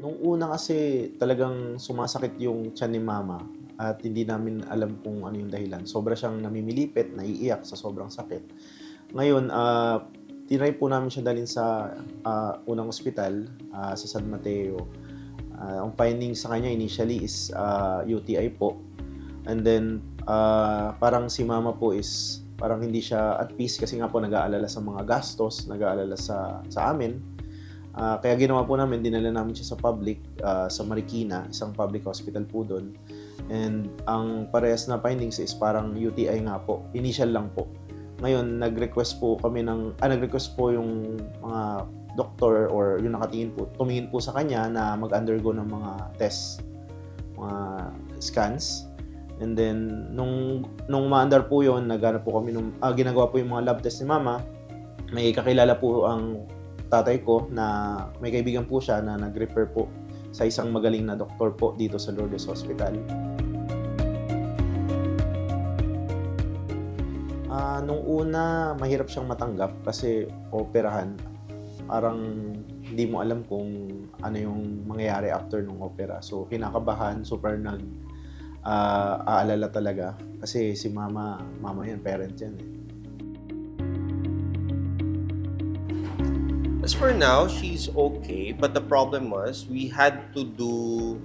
Nung una kasi talagang sumasakit yung tiyan ni mama at hindi namin alam kung ano yung dahilan. Sobra siyang namimilipit, naiiyak sa sobrang sakit. Ngayon, tinry po namin siya dalhin sa unang ospital, sa San Mateo. Ang findings sa kanya initially is UTI po. And then, parang si mama po is parang hindi siya at peace kasi nga po nag-aalala sa mga gastos, nag-aalala sa amin. Kaya ginawa po namin, dinala namin siya sa public, sa Marikina, isang public hospital po doon. And ang parehas na findings is parang UTI nga po, initial lang po. Ngayon, nag-request po yung mga doktor or yung nakatingin po, tumingin po sa kanya na mag-undergo ng mga tests, mga scans. And then, nung maandar po yun, naghanap po kami, ginagawa po yung mga lab test ni mama. May kakilala po ang tatay ko na may kaibigan po siya na nag-refer po sa isang magaling na doktor po dito sa Lourdes Hospital. Nung una, mahirap siyang matanggap kasi operahan. Parang hindi mo alam kung ano yung mangyayari after nung opera. So, kinakabahan, super aalala talaga. Kasi si mama yan, parent yan eh. As for now, she's okay, but the problem was we had to do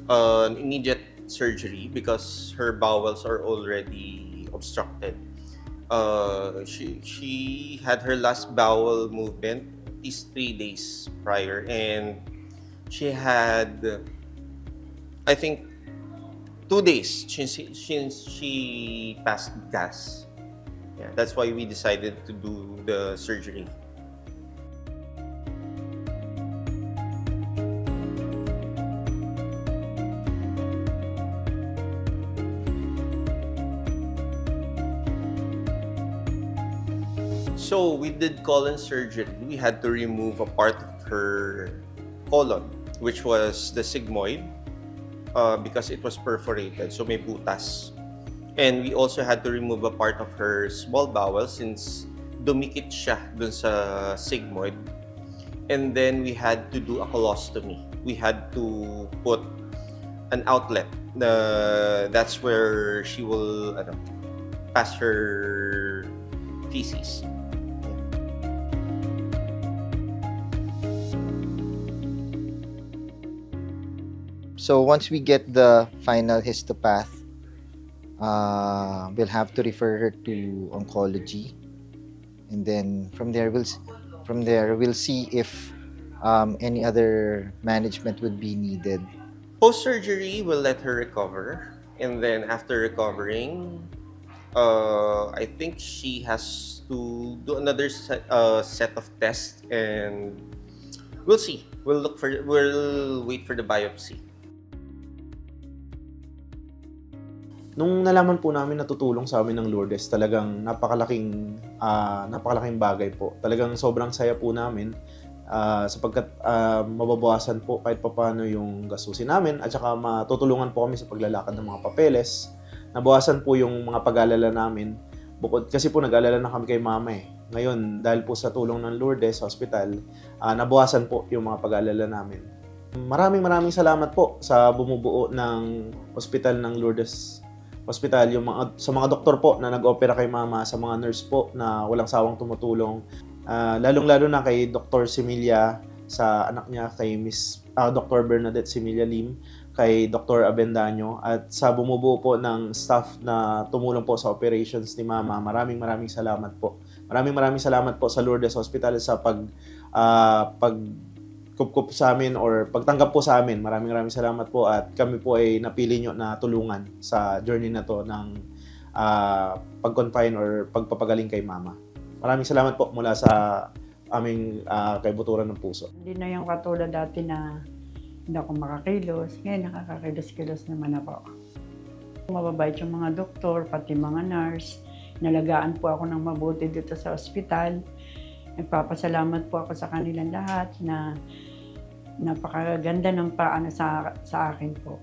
an immediate surgery because her bowels are already obstructed. She had her last bowel movement is 3 days prior, and she had, I think, 2 days since she passed gas. Yeah, that's why we decided to do the surgery. So we did colon surgery. We had to remove a part of her colon, which was the sigmoid, because it was perforated, so may butas. And we also had to remove a part of her small bowel since dumikit siya dun sa sigmoid. And then we had to do a colostomy. We had to put an outlet. That's where she will pass her feces. So once we get the final histopath, we'll have to refer her to oncology, and then from there we'll see if any other management would be needed. Post-surgery, we'll let her recover, and then after recovering, I think she has to do another set of tests, and we'll see. We'll wait for the biopsy. Nung nalaman po namin na tutulong sa amin ng Lourdes, talagang napakalaking bagay po. Talagang sobrang saya po namin sapagkat mababawasan po kahit papaano yung gastusin namin at saka matutulungan po kami sa paglalakad ng mga papeles. Nabawasan po yung mga pag-aalala namin. Kasi po nag-aalala na kami kay mama eh. Ngayon, dahil po sa tulong ng Lourdes Hospital, nabawasan po yung mga pag-aalala namin. Maraming salamat po sa bumubuo ng Hospital ng Lourdes Hospital, sa mga doktor po na nag-opera kay mama, sa mga nurse po na walang sawang tumutulong. Lalong-lalo na kay Dr. Similia, sa anak niya, kay Dr. Bernadette Similia Lim, kay Dr. Abendaño, at sa bumubuo po ng staff na tumulong po sa operations ni mama. Maraming salamat po. Maraming salamat po sa Lourdes Hospital sa pagkup sa amin or pagtanggap po sa amin. Maraming salamat po at kami po ay napili nyo na tulungan sa journey na to ng pag-confine or pagpapagaling kay mama. Maraming salamat po mula sa aming kaibuturan ng puso. Hindi na yung katulad dati na hindi ako makakilos. Ngayon nakakakilos-kilos naman ako. Mababait yung mga doktor, pati mga nurse. Nalagaan po ako ng mabuti dito sa ospital. Nagpapasalamat po ako sa kanilang lahat na napakaganda ng paano sa akin po.